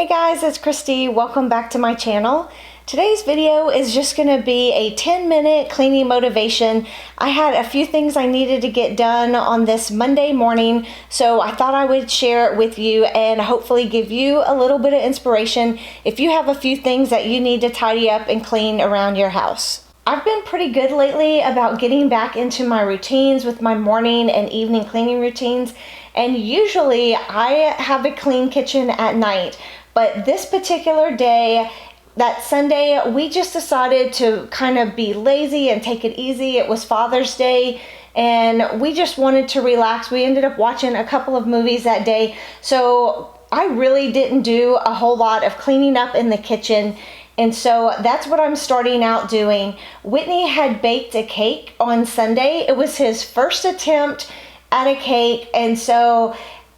Hey guys, it's Kristi. Welcome back to my channel. Today's video is just going to be a 10-minute cleaning motivation. I had a few things I needed to get done on this Monday morning, so I thought I would share it with you and hopefully give you a little bit of inspiration if you have a few things that you need to tidy up and clean around your house. I've been pretty good lately about getting back into my routines with my morning and evening cleaning routines, and usually I have a clean kitchen at night. But this particular day, that Sunday, we just decided to kind of be lazy and take it easy. It was Father's Day and we just wanted to relax. We ended up watching a couple of movies that day. So I really didn't do a whole lot of cleaning up in the kitchen. And so that's what I'm starting out doing. Whitney had baked a cake on Sunday. It was his first attempt at a cake. And so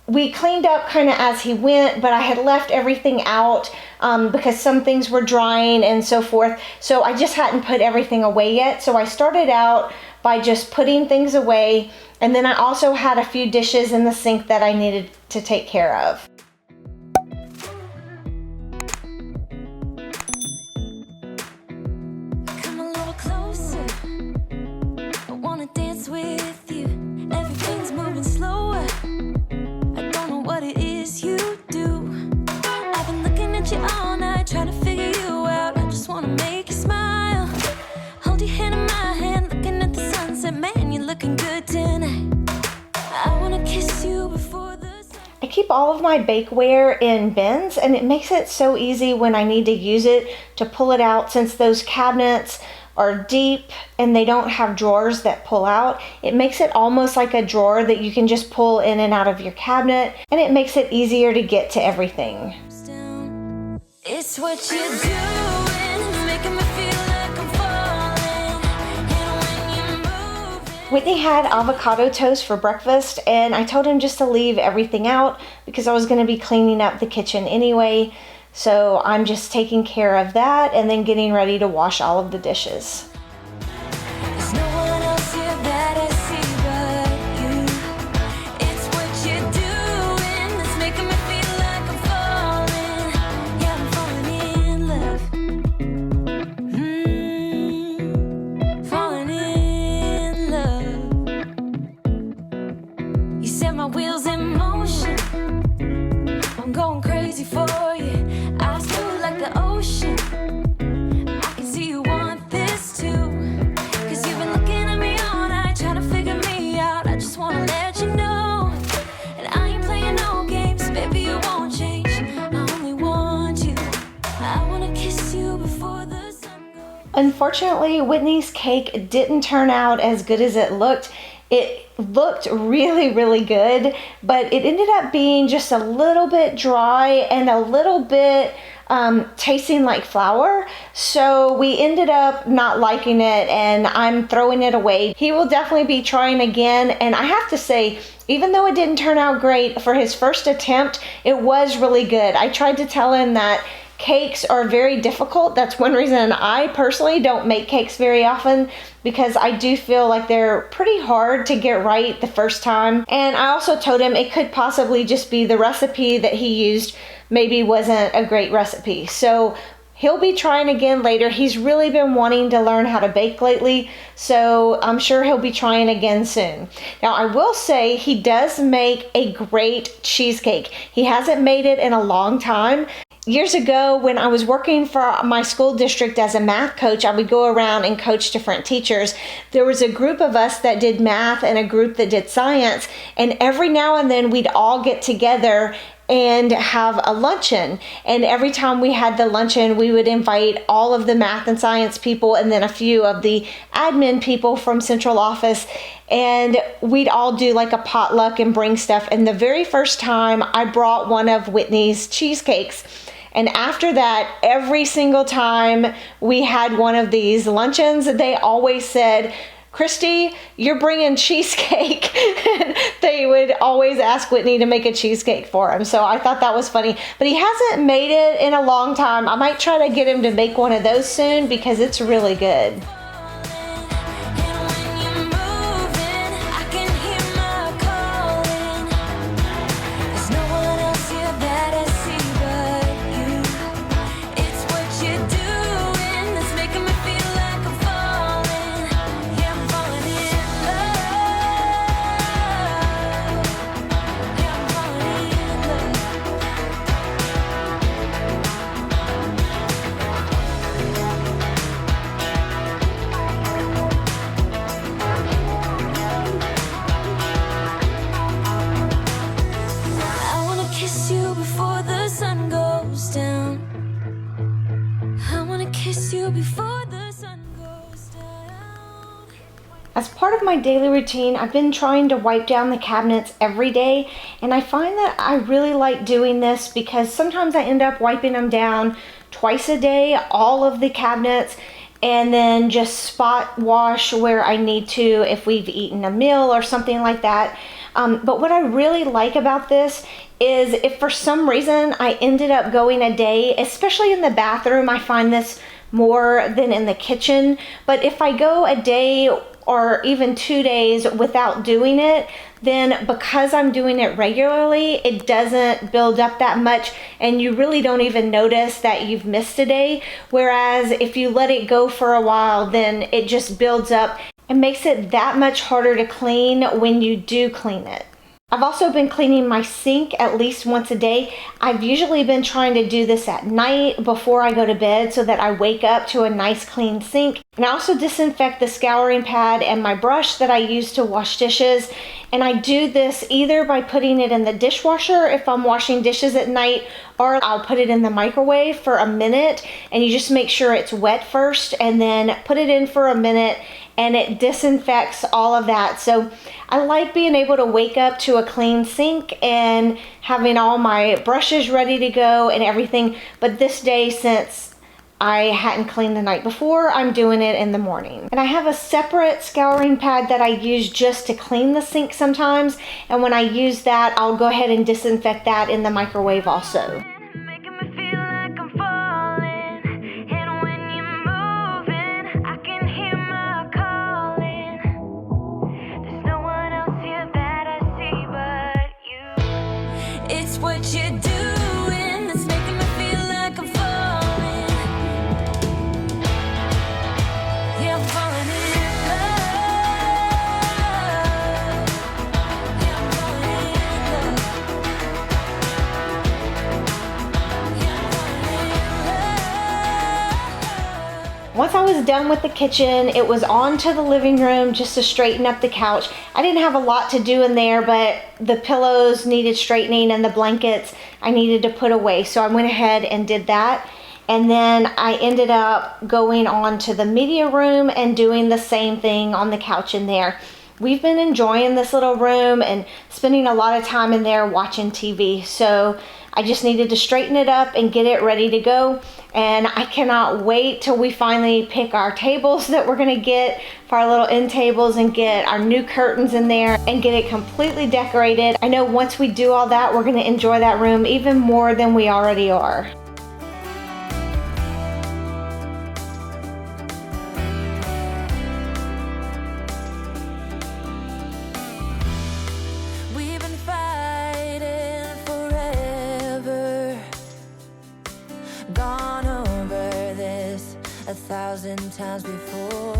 we cleaned up kind of as he went, but I had left everything out because some things were drying and so forth. So I just hadn't put everything away yet. So I started out by just putting things away. And then I also had a few dishes in the sink that I needed to take care of. Come a little closer. I wanna dance with you. Everything's moving slower. What it is you do. I've been looking at you all night, trying to figure you out. I just wanna make you smile. Hold your hand in my hand, looking at the sunset. Man, you're looking good tonight. I wanna kiss you before the sun. I keep all of my bakeware in bins, and it makes it so easy when I need to use it to pull it out, since those cabinets are deep and they don't have drawers that pull out. It makes it almost like a drawer that you can just pull in and out of your cabinet, and it makes it easier to get to everything. It's what you're doing, making me feel like I'm falling. And when you're moving. Whitney had avocado toast for breakfast, and I told him just to leave everything out because I was going to be cleaning up the kitchen anyway. So I'm just taking care of that and then getting ready to wash all of the dishes. There's no one else here that I see but you. It's what you're doing that's making me feel like I'm falling. Yeah, I'm falling in love. You set my wheels in motion. I'm going crazy for you. Eyes blue like the ocean. I can see you want this too. Cause you've been looking at me all night, trying to figure me out. I just wanna let you know. And I ain't playing no games, baby, you won't change. I only want you. I wanna kiss you before the sun goes. Unfortunately, Whitney's cake didn't turn out as good as it looked. It looked really good, but it ended up being just a little bit dry and a little bit tasting like flour. So we ended up not liking it, and I'm throwing it away. He will definitely be trying again, and I have to say, even though it didn't turn out great for his first attempt, it was really good. I tried to tell him that cakes are very difficult. That's one reason I personally don't make cakes very often, because I do feel like they're pretty hard to get right the first time. And I also told him it could possibly just be the recipe that he used maybe wasn't a great recipe. So he'll be trying again later. He's really been wanting to learn how to bake lately, so I'm sure he'll be trying again soon. Now, I will say he does make a great cheesecake. He hasn't made it in a long time. Years ago, when I was working for my school district as a math coach, I would go around and coach different teachers. There was a group of us that did math and a group that did science, and every now and then we'd all get together and have a luncheon. And every time we had the luncheon, we would invite all of the math and science people and then a few of the admin people from central office, and we'd all do like a potluck and bring stuff. And the very first time I brought one of Whitney's cheesecakes. And after that, every single time we had one of these luncheons, they always said, Kristi, you're bringing cheesecake. They would always ask Whitney to make a cheesecake for him. So I thought that was funny. But he hasn't made it in a long time. I might try to get him to make one of those soon because it's really good. There's no one else here that I see but you. you before the sun goes down. As part of my daily routine, I've been trying to wipe down the cabinets every day, and I find that I really like doing this because sometimes I end up wiping them down twice a day, all of the cabinets, and then just spot wash where I need to if we've eaten a meal or something like that. But what I really like about this is if for some reason I ended up going a day, especially in the bathroom, I find this more than in the kitchen. But if I go a day or even 2 days without doing it, then because I'm doing it regularly, it doesn't build up that much and you really don't even notice that you've missed a day. Whereas if you let it go for a while, then it just builds up and makes it that much harder to clean when you do clean it. I've also been cleaning my sink at least once a day. I've usually been trying to do this at night before I go to bed so that I wake up to a nice clean sink. And I also disinfect the scouring pad and my brush that I use to wash dishes. And I do this either by putting it in the dishwasher if I'm washing dishes at night, or I'll put it in the microwave for a minute, and you just make sure it's wet first and then put it in for a minute and it disinfects all of that. So I like being able to wake up to a clean sink and having all my brushes ready to go and everything. But this day, since I hadn't cleaned the night before, I'm doing it in the morning. And I have a separate scouring pad that I use just to clean the sink sometimes. And when I use that, I'll go ahead and disinfect that in the microwave also. Making me feel like I'm falling. And when you're moving, I can hear my calling. There's no one else here that I see but you. It's what you're doing that's making me feel like I'm falling. Yeah, I'm falling in love. Yeah, I'm falling in love. Once I was done with the kitchen, it was on to the living room just to straighten up the couch. I didn't have a lot to do in there, but the pillows needed straightening and the blankets I needed to put away. So I went ahead and did that. And then I ended up going on to the media room and doing the same thing on the couch in there. We've been enjoying this little room and spending a lot of time in there watching TV. So I just needed to straighten it up and get it ready to go. And I cannot wait till we finally pick our tables that we're gonna get for our little end tables and get our new curtains in there and get it completely decorated. I know once we do all that, we're gonna enjoy that room even more than we already are. We've been fighting forever, gone over this 1,000 times before.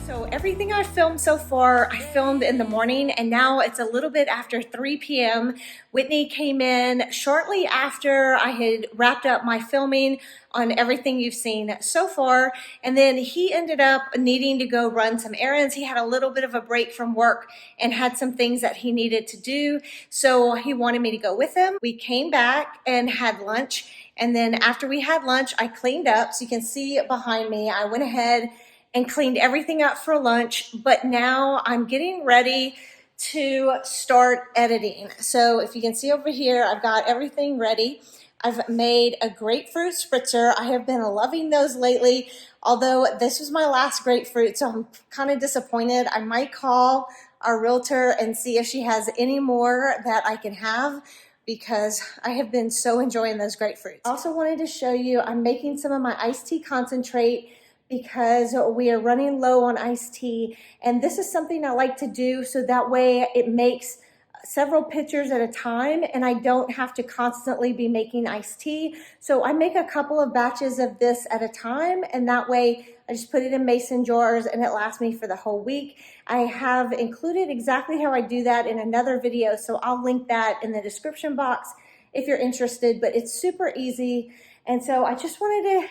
So everything I've filmed so far, I filmed in the morning, and now it's a little bit after 3 p.m. Whitney came in shortly after I had wrapped up my filming on everything you've seen so far, and then he ended up needing to go run some errands. He had a little bit of a break from work and had some things that he needed to do, so he wanted me to go with him. We came back and had lunch, and then after we had lunch, I cleaned up. So you can see behind me, I went ahead and cleaned everything up for lunch, but now I'm getting ready to start editing. So if you can see over here, I've got everything ready. I've made a grapefruit spritzer. I have been loving those lately, although this was my last grapefruit, so I'm kind of disappointed. I might call our realtor and see if she has any more that I can have, because I have been so enjoying those grapefruits. I also wanted to show you, I'm making some of my iced tea concentrate because we are running low on iced tea, and this is something I like to do so that way it makes several pitchers at a time and I don't have to constantly be making iced tea. So I make a couple of batches of this at a time, and that way I just put it in mason jars and it lasts me for the whole week. I have included exactly how I do that in another video, so I'll link that in the description box if you're interested, but it's super easy. And so I just wanted to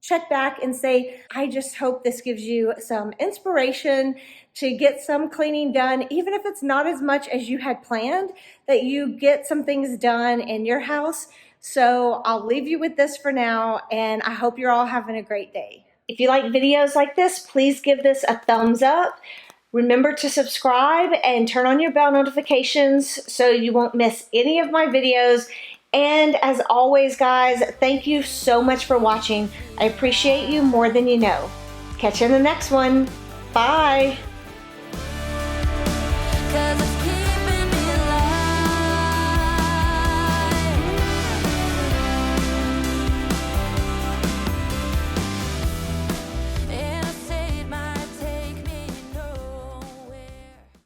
check back and say, I just hope this gives you some inspiration to get some cleaning done, even if it's not as much as you had planned, that you get some things done in your house So I'll leave you with this for now, and I hope you're all having a great day. If you like videos like this, please give this a thumbs up. Remember to subscribe and turn on your bell notifications so you won't miss any of my videos. And as always, guys, thank you so much for watching. I appreciate you more than you know. Catch you in the next one. Bye. 'Cause